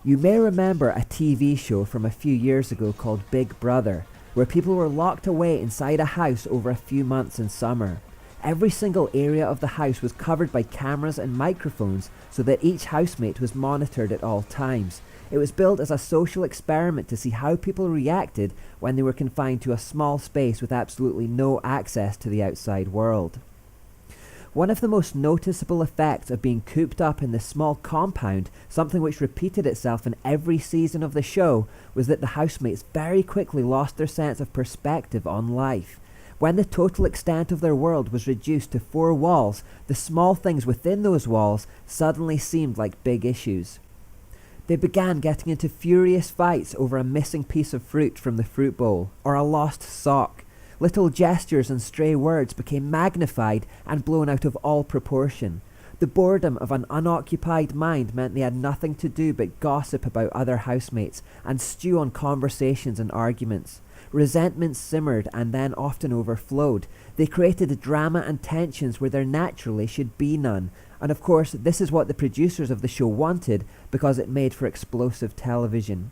You may remember a TV show from a few years ago called Big Brother, where people were locked away inside a house over a few months in summer. Every single area of the house was covered by cameras and microphones so that each housemate was monitored at all times. It was built as a social experiment to see how people reacted when they were confined to a small space with absolutely no access to the outside world. One of the most noticeable effects of being cooped up in this small compound, something which repeated itself in every season of the show, was that the housemates very quickly lost their sense of perspective on life. When the total extent of their world was reduced to 4 walls, the small things within those walls suddenly seemed like big issues. They began getting into furious fights over a missing piece of fruit from the fruit bowl, or a lost sock. Little gestures and stray words became magnified and blown out of all proportion. The boredom of an unoccupied mind meant they had nothing to do but gossip about other housemates and stew on conversations and arguments. Resentment simmered and then often overflowed. They created drama and tensions where there naturally should be none. And of course, this is what the producers of the show wanted because it made for explosive television.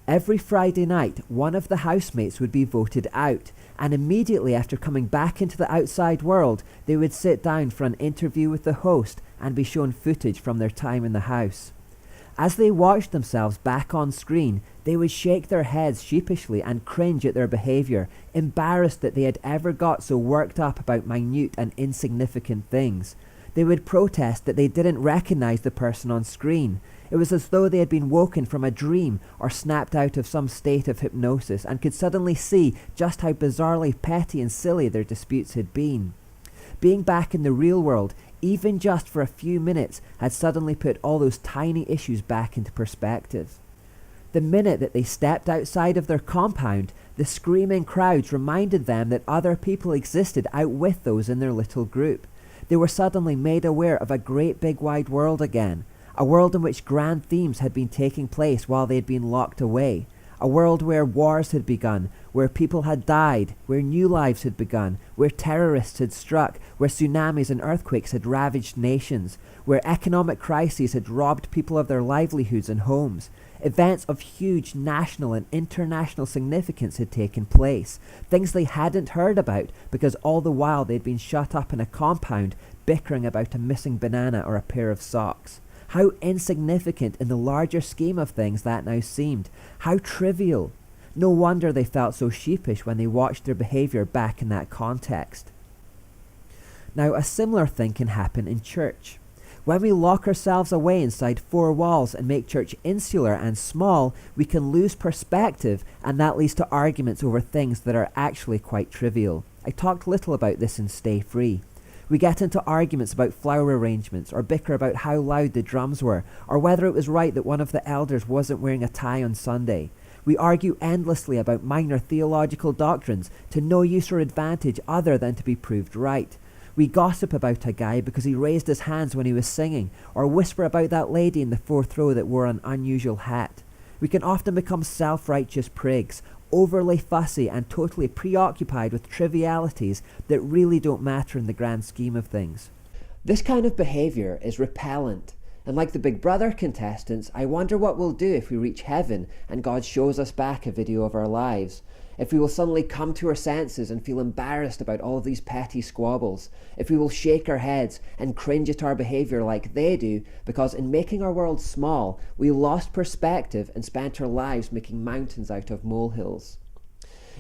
Every Friday night, one of the housemates would be voted out, and immediately after coming back into the outside world, they would sit down for an interview with the host and be shown footage from their time in the house. As they watched themselves back on screen, they would shake their heads sheepishly and cringe at their behaviour, embarrassed that they had ever got so worked up about minute and insignificant things. They would protest that they didn't recognise the person on screen. It was as though they had been woken from a dream or snapped out of some state of hypnosis and could suddenly see just how bizarrely petty and silly their disputes had been. Being back in the real world, even just for a few minutes, had suddenly put all those tiny issues back into perspective. The minute that they stepped outside of their compound, the screaming crowds reminded them that other people existed out with those in their little group. They were suddenly made aware of a great big wide world again, a world in which grand themes had been taking place while they had been locked away, a world where wars had begun, where people had died, where new lives had begun, where terrorists had struck, where tsunamis and earthquakes had ravaged nations, where economic crises had robbed people of their livelihoods and homes. Events of huge national and international significance had taken place, things they hadn't heard about because all the while they'd been shut up in a compound bickering about a missing banana or a pair of socks. How insignificant in the larger scheme of things that now seemed. How trivial. No wonder they felt so sheepish when they watched their behaviour back in that context. Now, a similar thing can happen in church. When we lock ourselves away inside 4 walls and make church insular and small, we can lose perspective, and that leads to arguments over things that are actually quite trivial. I talked little about this in Stay Free. We get into arguments about flower arrangements, or bicker about how loud the drums were, or whether it was right that one of the elders wasn't wearing a tie on Sunday. We argue endlessly about minor theological doctrines to no use or advantage other than to be proved right. We gossip about a guy because he raised his hands when he was singing, or whisper about that lady in the 4th row that wore an unusual hat. We can often become self-righteous prigs, overly fussy and totally preoccupied with trivialities that really don't matter in the grand scheme of things. This kind of behaviour is repellent, and like the Big Brother contestants, I wonder what we'll do if we reach heaven and God shows us back a video of our lives. If we will suddenly come to our senses and feel embarrassed about all of these petty squabbles. If we will shake our heads and cringe at our behaviour like they do, because in making our world small, we lost perspective and spent our lives making mountains out of molehills.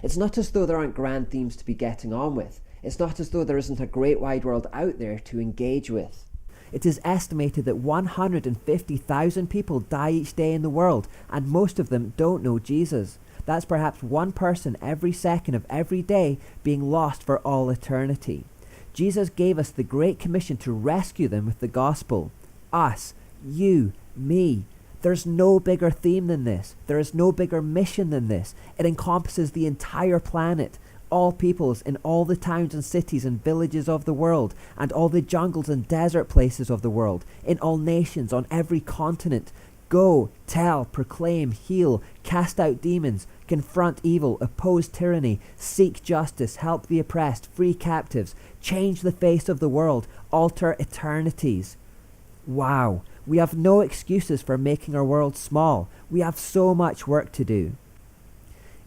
It's not as though there aren't grand themes to be getting on with. It's not as though there isn't a great wide world out there to engage with. It is estimated that 150,000 people die each day in the world, and most of them don't know Jesus. That's perhaps one person every second of every day being lost for all eternity. Jesus gave us the Great Commission to rescue them with the gospel. Us, you, me. There's no bigger theme than this. There is no bigger mission than this. It encompasses the entire planet, all peoples in all the towns and cities and villages of the world, and all the jungles and desert places of the world, in all nations, on every continent. Go, tell, proclaim, heal, cast out demons, confront evil, oppose tyranny, seek justice, help the oppressed, free captives, change the face of the world, alter eternities. Wow, We have no excuses for making our world small. We have so much work to do.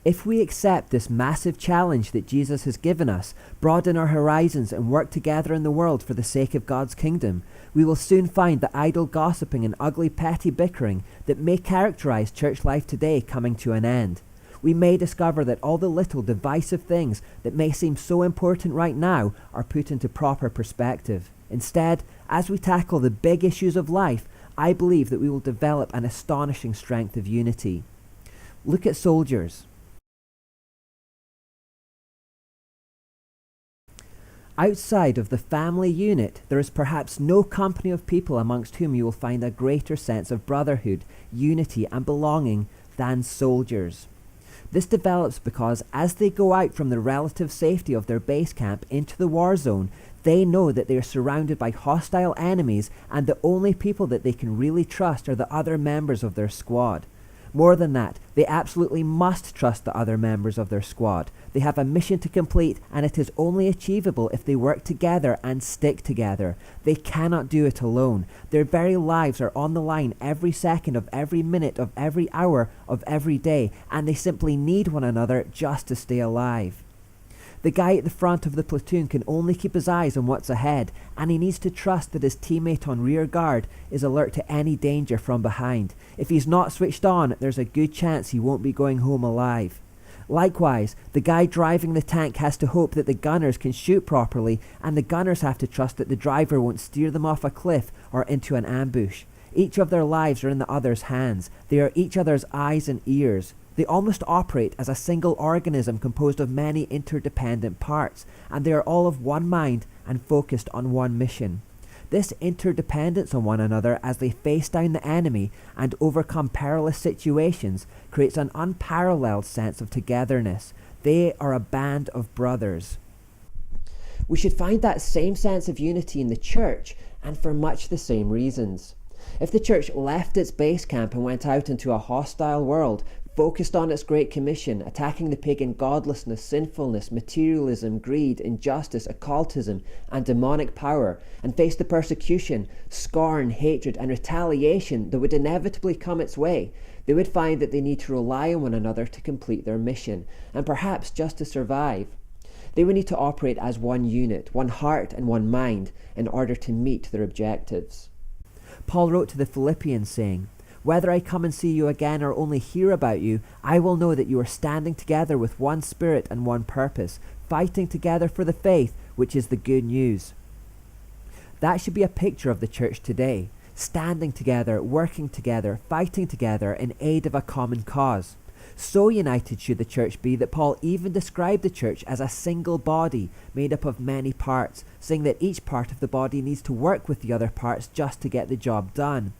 If we accept this massive challenge that Jesus has given us, broaden our horizons and work together in the world for the sake of God's kingdom, we will soon find the idle gossiping and ugly petty bickering that may characterize church life today coming to an end. We may discover that all the little divisive things that may seem so important right now are put into proper perspective. Instead, as we tackle the big issues of life, I believe that we will develop an astonishing strength of unity. Look at soldiers. Outside of the family unit, there is perhaps no company of people amongst whom you will find a greater sense of brotherhood, unity, and belonging than soldiers. This develops because as they go out from the relative safety of their base camp into the war zone, they know that they are surrounded by hostile enemies, and the only people that they can really trust are the other members of their squad. More than that, they absolutely must trust the other members of their squad. They have a mission to complete, and it is only achievable if they work together and stick together. They cannot do it alone. Their very lives are on the line every second of every minute of every hour of every day, and they simply need one another just to stay alive. The guy at the front of the platoon can only keep his eyes on what's ahead, and he needs to trust that his teammate on rear guard is alert to any danger from behind. If he's not switched on, there's a good chance he won't be going home alive. Likewise, the guy driving the tank has to hope that the gunners can shoot properly, and the gunners have to trust that the driver won't steer them off a cliff or into an ambush. Each of their lives are in the other's hands. They are each other's eyes and ears. They almost operate as a single organism composed of many interdependent parts, and they are all of one mind and focused on one mission. This interdependence on one another as they face down the enemy and overcome perilous situations creates an unparalleled sense of togetherness. They are a band of brothers. We should find that same sense of unity in the church, and for much the same reasons. If the church left its base camp and went out into a hostile world, focused on its Great Commission, attacking the pagan godlessness, sinfulness, materialism, greed, injustice, occultism, and demonic power, and faced the persecution, scorn, hatred, and retaliation that would inevitably come its way, they would find that they need to rely on one another to complete their mission, and perhaps just to survive. They would need to operate as one unit, one heart and one mind, in order to meet their objectives. Paul wrote to the Philippians saying, "Whether I come and see you again or only hear about you, I will know that you are standing together with one spirit and one purpose, fighting together for the faith, which is the good news." That should be a picture of the church today, standing together, working together, fighting together in aid of a common cause. So united should the church be that Paul even described the church as a single body made up of many parts, saying that each part of the body needs to work with the other parts just to get the job done.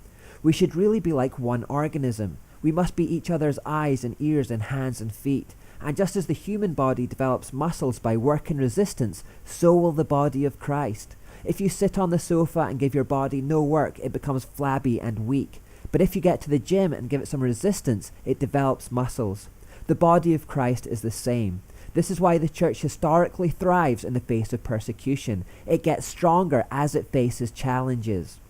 We should really be like one organism. We must be each other's eyes and ears and hands and feet. And just as the human body develops muscles by work and resistance, so will the body of Christ. If you sit on the sofa and give your body no work, it becomes flabby and weak. But if you get to the gym and give it some resistance, it develops muscles. The body of Christ is the same. This is why the church historically thrives in the face of persecution. It gets stronger as it faces challenges.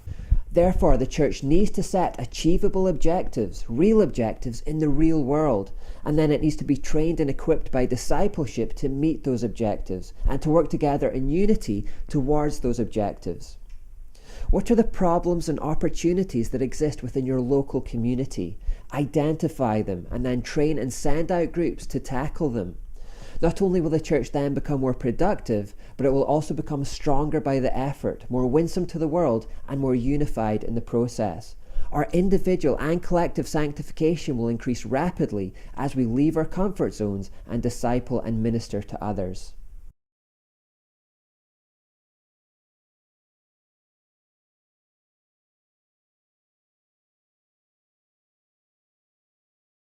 Therefore, the church needs to set achievable objectives, real objectives in the real world, and then it needs to be trained and equipped by discipleship to meet those objectives and to work together in unity towards those objectives. What are the problems and opportunities that exist within your local community? Identify them and then train and send out groups to tackle them. Not only will the church then become more productive, but it will also become stronger by the effort, more winsome to the world, and more unified in the process. Our individual and collective sanctification will increase rapidly as we leave our comfort zones and disciple and minister to others.